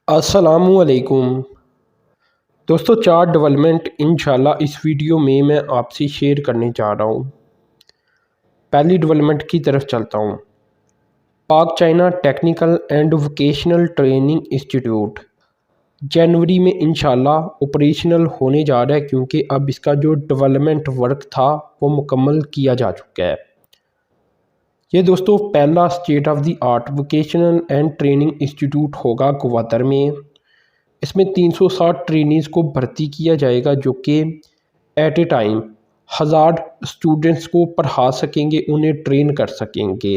अस्सलामुअलैकुम दोस्तों, chart development इंशाल्लाह इस वीडियो में मैं आपसे शेयर करने जा रहा हूँ। पहली डेवलपमेंट की तरफ चलता हूँ। Pak China technical and vocational training institute जनवरी में इंशाल्लाह ऑपरेशनल होने जा रहा है, क्योंकि अब इसका जो डेवलपमेंट वर्क था वो मुकम्मल किया जा चुका है। ये दोस्तों पहला state of the art vocational and training institute होगा ग्वादर में। इसमें 360 ट्रेनीज़ को भर्ती किया जाएगा, जो कि एट ए टाइम 1000 स्टूडेंट्स को पढ़ा सकेंगे, उन्हें ट्रेन कर सकेंगे।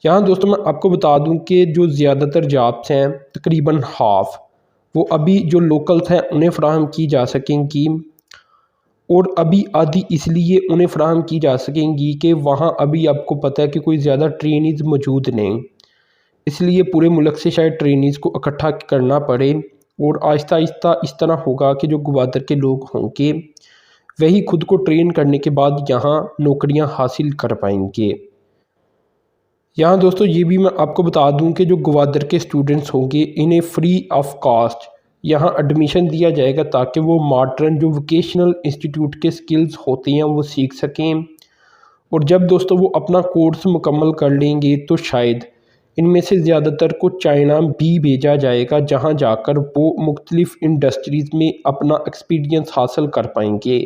यहाँ दोस्तों मैं आपको बता दूं कि जो ज़्यादातर जॉब्स हैं तकरीबन हाफ वो अभी जो लोकल्स हैं उन्हें फ़राहम की जा सकेंगी, और अभी आधी इसलिए उन्हें फ़राहम की जा सकेंगी कि वहाँ अभी आपको पता है कि कोई ज़्यादा ट्रेनीज़ मौजूद नहीं, इसलिए पूरे मुल्क से शायद ट्रेनीज़ को इकट्ठा करना पड़े। और आहिस्ता आहिस्ता इस तरह होगा कि जो ग्वादर के लोग होंगे वही खुद को ट्रेन करने के बाद यहाँ नौकरियाँ हासिल कर पाएंगे। यहाँ दोस्तों ये भी मैं आपको बता दूं कि जो ग्वादर के स्टूडेंट्स होंगे इन्हें फ्री ऑफ कॉस्ट यहाँ एडमिशन दिया जाएगा, ताकि वो मॉडर्न जो वोकेशनल इंस्टीट्यूट के स्किल्स होते हैं वो सीख सकें। और जब दोस्तों वो अपना कोर्स मुकम्मल कर लेंगे तो शायद इनमें से ज़्यादातर को चाइना भी भेजा जाएगा, जहां जाकर वो मुख्तलिफ़ इंडस्ट्रीज़ में अपना एक्सपीरियंस हासिल कर पाएंगे,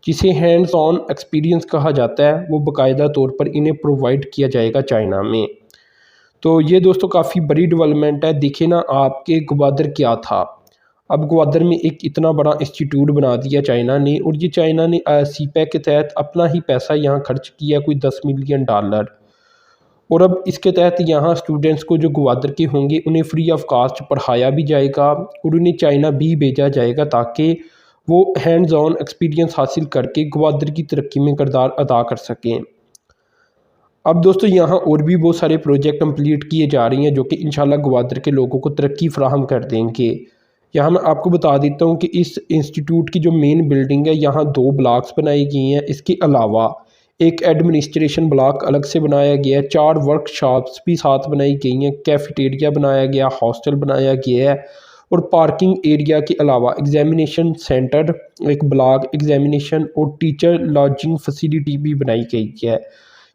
जिसे हैंड्स ऑन एक्सपीरियंस कहा जाता है। वो बाकायदा तौर पर इन्हें प्रोवाइड किया जाएगा चाइना में। तो ये दोस्तों काफ़ी बड़ी डेवलपमेंट है। देखिए ना आपके ग्वादर क्या था, अब ग्वादर में एक इतना बड़ा इंस्टीट्यूट बना दिया चाइना ने, और ये चाइना ने सीपैक के तहत अपना ही पैसा यहाँ खर्च किया, कोई $10 मिलियन। और अब इसके तहत यहाँ स्टूडेंट्स को जो ग्वादर के होंगे उन्हें फ्री ऑफ कास्ट पढ़ाया भी जाएगा, और उन्हें चाइना भी भेजा जाएगा, ताकि वो हैंड्स ऑन एक्सपीरियंस हासिल करके ग्वादर की तरक्की में किरदार अदा कर सकें। अब दोस्तों यहाँ और भी बहुत सारे प्रोजेक्ट कंप्लीट किए जा रही हैं, जो कि इंशाल्लाह ग्वादर के लोगों को तरक्की फराहम कर देंगे। यहाँ मैं आपको बता देता हूँ कि इस इंस्टीट्यूट की जो मेन बिल्डिंग है यहाँ 2 ब्लॉक्स बनाई गई हैं। इसके अलावा एक एडमिनिस्ट्रेशन ब्लॉक अलग से बनाया गया है, 4 वर्कशॉप्स भी साथ बनाई गई हैं, कैफेटेरिया बनाया गया, हॉस्टल बनाया गया है, और पार्किंग एरिया के अलावा एग्जामिनेशन सेंटर, एक ब्लॉक एग्जामिनेशन और टीचर लॉजिंग फैसिलिटी भी बनाई गई है।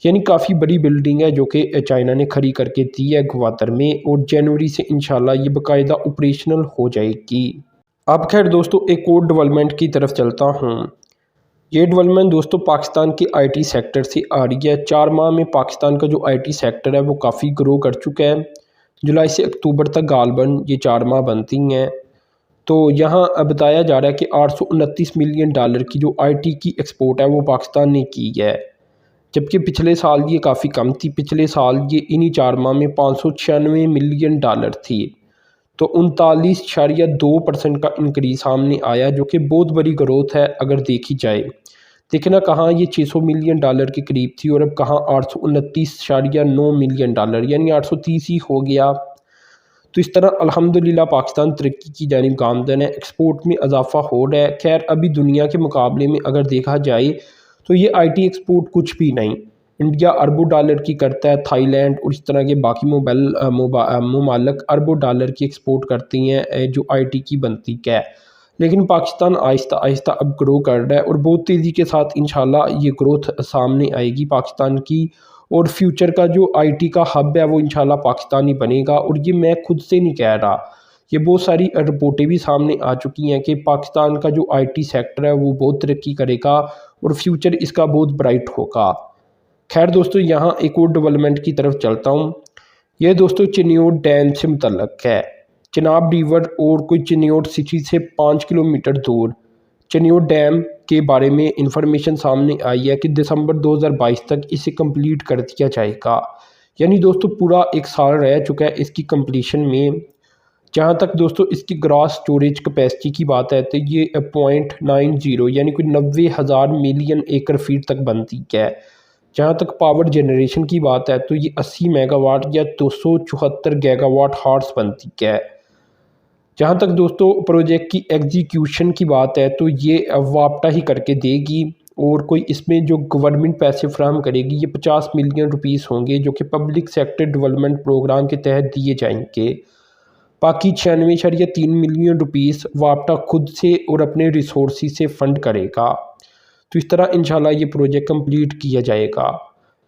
यानी काफ़ी बड़ी बिल्डिंग है जो कि चाइना ने खड़ी करके दी है ग्वादर में, और जनवरी से इंशाल्लाह ये बाकायदा ऑपरेशनल हो जाएगी। अब खैर दोस्तों एक और डेवलपमेंट की तरफ चलता हूँ। ये डेवलपमेंट दोस्तों पाकिस्तान के आईटी सेक्टर से आ रही है। 4 माह में पाकिस्तान का जो आईटी सेक्टर है वो काफ़ी ग्रो कर चुका है। जुलाई से अक्टूबर तक गालबन ये 4 माह बनती हैं। तो यहाँ बताया जा रहा है कि $829 मिलियन की जो आईटी की एक्सपोर्ट है वो पाकिस्तान ने की है, जबकि पिछले साल ये काफ़ी कम थी। पिछले साल ये इन्हीं 4 माह में $596 मिलियन थी। तो 39.2% का इंक्रीज सामने आया, जो कि बहुत बड़ी ग्रोथ है अगर देखी जाए। देखना कहाँ ये $600 मिलियन के करीब थी, और अब कहाँ $829.9 मिलियन, यानी 830 ही हो गया। तो इस तरह अल्हम्दुलिल्लाह पाकिस्तान तरक्की की जानिब गामदन है, एक्सपोर्ट में इजाफा हो रहा है। खैर अभी दुनिया के मुकाबले में अगर देखा जाए तो ये आईटी एक्सपोर्ट कुछ भी नहीं। इंडिया अरबों डॉलर की करता है, थाईलैंड और इस तरह के बाकी ममालिक अरबों डॉलर की एक्सपोर्ट करती हैं जो आईटी की बनती है। लेकिन पाकिस्तान आहिस्ता आहिस्ता अब ग्रो कर रहा है, और बहुत तेज़ी के साथ इंशाल्लाह ये ग्रोथ सामने आएगी पाकिस्तान की। और फ्यूचर का जो आईटी का हब है वो इंशाल्लाह पाकिस्तान ही बनेगा। और ये मैं खुद से नहीं कह रहा, ये बहुत सारी रिपोर्टें भी सामने आ चुकी हैं कि पाकिस्तान का जो आईटी सेक्टर है वो बहुत तरक्की करेगा, और फ्यूचर इसका बहुत ब्राइट होगा। खैर दोस्तों यहाँ एक और डेवलपमेंट की तरफ चलता हूँ। यह दोस्तों चिन्योट डैम से मुतल्लक है। चिनाब रिवर और कोई चिन्योट सिटी से 5 किलोमीटर दूर चिन्योट डैम के बारे में इंफॉर्मेशन सामने आई है कि दिसंबर 2022 तक इसे कंप्लीट कर दिया जाएगा। यानी दोस्तों पूरा 1 साल रह चुका है इसकी कंप्लीशन में। जहाँ तक दोस्तों इसकी ग्रॉस स्टोरेज कैपेसिटी की बात है तो ये 0.90 यानी कोई 90,000 मिलियन एकड़ फीट तक बनती है। जहाँ तक पावर जनरेशन की बात है तो ये 80 मेगावाट या 274 गीगावाट हार्स बनती है। जहाँ तक दोस्तों प्रोजेक्ट की एग्जीक्यूशन की बात है तो ये वापटा ही करके देगी, और कोई इसमें जो गवर्नमेंट पैसे फ्राहम करेगी ये 50 मिलियन रुपीस होंगे, जो कि पब्लिक सेक्टर डेवलपमेंट प्रोग्राम के तहत दिए जाएंगे। बाकी 96.3 मिलियन रुपीस वापटा खुद से और अपने रिसोर्सेज से फंड करेगा। तो इस तरह इंशाल्लाह ये प्रोजेक्ट कंप्लीट किया जाएगा।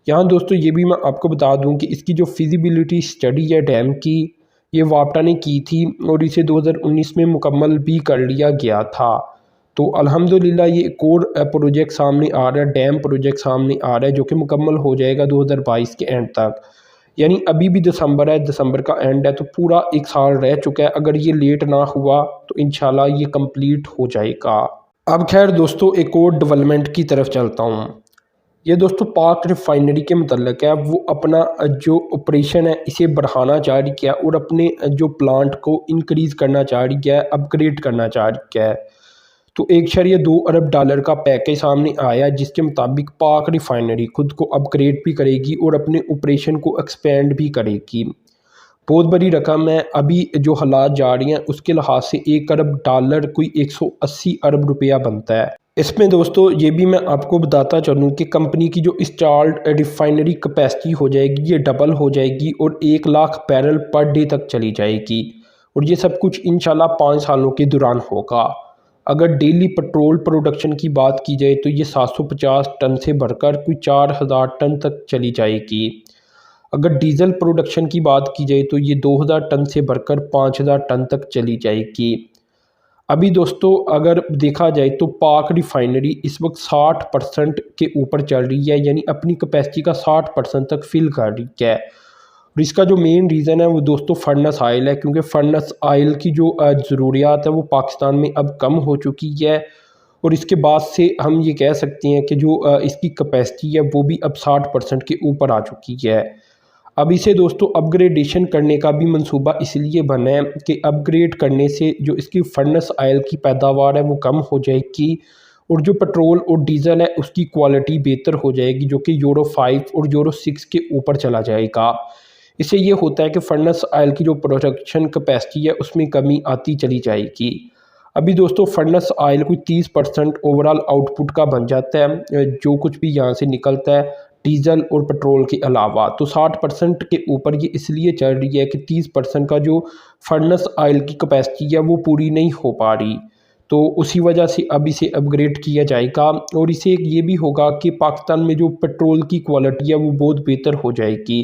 यहाँ दोस्तों ये भी मैं आपको बता दूँ कि इसकी जो फिजिबिलिटी स्टडी है डैम की, ये वापटा ने की थी और इसे 2019 में मुकम्मल भी कर लिया गया था। तो अल्हम्दुलिल्लाह ये एक और प्रोजेक्ट सामने आ रहा है, डैम प्रोजेक्ट सामने आ रहा है जो कि मुकम्मल हो जाएगा 2022 के एंड तक। यानी अभी भी दिसंबर है, दिसंबर का एंड है, तो पूरा एक साल रह चुका है। अगर ये लेट ना हुआ तो इंशाल्लाह ये कंप्लीट हो जाएगा। अब खैर दोस्तों एक और डेवलपमेंट की तरफ चलता हूँ। ये दोस्तों पाक रिफाइनरी के मतलब है, वो अपना जो ऑपरेशन है इसे बढ़ाना चाह रही है और अपने जो प्लांट को इंक्रीज़ करना चाह रही है, अपग्रेड करना चाह रही है। तो 1.2 अरब डॉलर का पैकेज सामने आया जिसके मुताबिक पाक रिफाइनरी खुद को अपग्रेड भी करेगी और अपने ऑपरेशन को एक्सपेंड भी करेगी। बहुत बड़ी रकम है। अभी जो हालात जा रही हैं उसके लिहाज से 1 अरब डॉलर कोई 180 अरब रुपया बनता है। इसमें दोस्तों ये भी मैं आपको बताता चलूँ कि कंपनी की जो इंस्टॉल्ड रिफाइनरी कैपेसिटी हो जाएगी ये डबल हो जाएगी और 1 लाख बैरल पर डे तक चली जाएगी। और ये सब कुछ इंशाल्लाह 5 सालों के दौरान होगा। अगर डेली पेट्रोल प्रोडक्शन की बात की जाए तो ये 750 टन से बढ़कर कोई 4000 टन तक चली जाएगी। अगर डीजल प्रोडक्शन की बात की जाए तो ये 2000 टन से बढ़कर 5000 टन तक चली जाएगी। अभी दोस्तों अगर देखा जाए तो पाक रिफाइनरी इस वक्त 60% के ऊपर चल रही है, यानी अपनी कैपेसिटी का 60% तक फिल कर रही है। और इसका जो मेन रीज़न है वो दोस्तों फर्नेस ऑयल है, क्योंकि फर्नेस ऑयल की जो ज़रूरियात है वो पाकिस्तान में अब कम हो चुकी है। और इसके बाद से हम ये कह सकते हैं कि जो इसकी कैपेसिटी है वो भी अब 60% के ऊपर आ चुकी है। अब इसे दोस्तों अपग्रेडेशन करने का भी मंसूबा इसलिए बना है कि अपग्रेड करने से जो इसकी फर्नेस ऑयल की पैदावार है वो कम हो जाएगी और जो पेट्रोल और डीजल है उसकी क्वालिटी बेहतर हो जाएगी, जो कि यूरो 5 और यूरो 6 के ऊपर चला जाएगा। इससे ये होता है कि फर्नेस ऑयल की जो प्रोडक्शन कैपेसिटी है उसमें कमी आती चली जाएगी। अभी दोस्तों फर्नेस ऑयल कोई 30% ओवरऑल आउटपुट का बन जाता है, जो कुछ भी यहाँ से निकलता है डीजल और पेट्रोल के अलावा। तो 60% के ऊपर ये इसलिए चल रही है कि 30% का जो फर्नेस ऑयल की कैपेसिटी है वो पूरी नहीं हो पा रही। तो उसी वजह से अब इसे अपग्रेड किया जाएगा और इसे ये भी होगा कि पाकिस्तान में जो पेट्रोल की क्वालिटी है वो बहुत बेहतर हो जाएगी,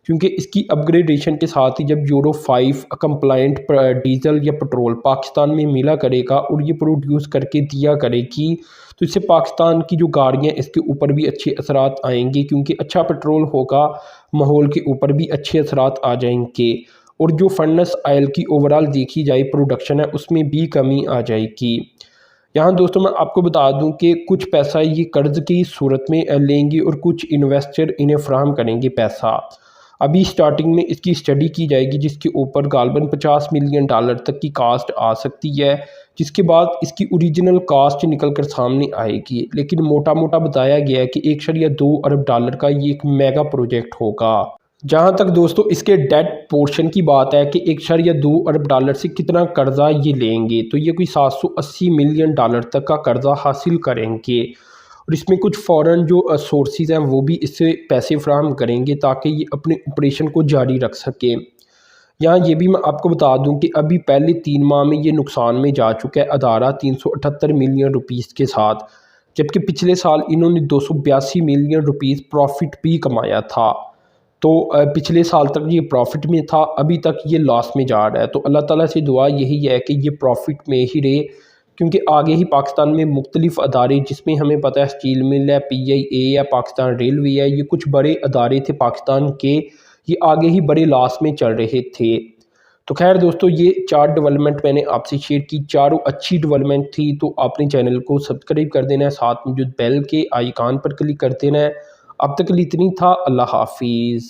क्योंकि इसकी अपग्रेडेशन के साथ ही जब यूरो 5 कंप्लाइंट डीजल या पेट्रोल पाकिस्तान में मिला करेगा और ये प्रोड्यूस करके दिया करेगी तो इससे पाकिस्तान की जो गाड़ियाँ इसके ऊपर भी अच्छे असरात आएंगे, क्योंकि अच्छा पेट्रोल होगा माहौल के ऊपर भी अच्छे असरात आ जाएंगे। और जो फर्नेस ऑयल की ओवरऑल देखी जाए प्रोडक्शन है उसमें भी कमी आ जाएगी। यहाँ दोस्तों मैं आपको बता दूं कि कुछ पैसा ये कर्ज की सूरत में लेंगे और कुछ इन्वेस्टर इन्हें फ्राहम करेंगे पैसा। अभी स्टार्टिंग में इसकी स्टडी की जाएगी जिसके ऊपर गालबन 50 मिलियन डॉलर तक की कास्ट आ सकती है, जिसके बाद इसकी ओरिजिनल कास्ट निकल कर सामने आएगी। लेकिन मोटा मोटा बताया गया है कि 1.2 अरब डॉलर का ये एक मेगा प्रोजेक्ट होगा। जहां तक दोस्तों इसके डेट पोर्शन की बात है कि 1.2 अरब डॉलर से कितना कर्जा ये लेंगे, तो ये कोई 780 मिलियन डॉलर तक का कर्जा हासिल करेंगे। और इसमें कुछ फ़ॉरेन जो सोर्सेज हैं वो भी इससे पैसे फ्राहम करेंगे ताकि ये अपने ऑपरेशन को जारी रख सकें। यहाँ ये भी मैं आपको बता दूं कि अभी पहले 3 माह में ये नुकसान में जा चुका है अदारा 378 मिलियन रुपीस के साथ, जबकि पिछले साल इन्होंने 282 मिलियन रुपीस प्रॉफिट भी कमाया था। तो पिछले साल तक ये प्रॉफिट में था, अभी तक ये लॉस में जा रहा है। तो अल्लाह ताला से दुआ यही है कि ये प्रॉफिट में ही रहे, क्योंकि आगे ही पाकिस्तान में मुख्तलिफ अदारे जिसमें हमें पता है स्टील मिल है, PIA है, पाकिस्तान रेलवे है, ये कुछ बड़े अदारे थे पाकिस्तान के, ये आगे ही बड़े लॉस में चल रहे थे। तो खैर दोस्तों ये 4 डेवलपमेंट मैंने आपसे शेयर की, चारों अच्छी डेवलपमेंट थी। तो आपने चैनल को सब्सक्राइब कर देना है, साथ में जो बेल के आइकान पर क्लिक कर देना है। अब तक के लिए इतनी था। अल्लाह हाफिज़।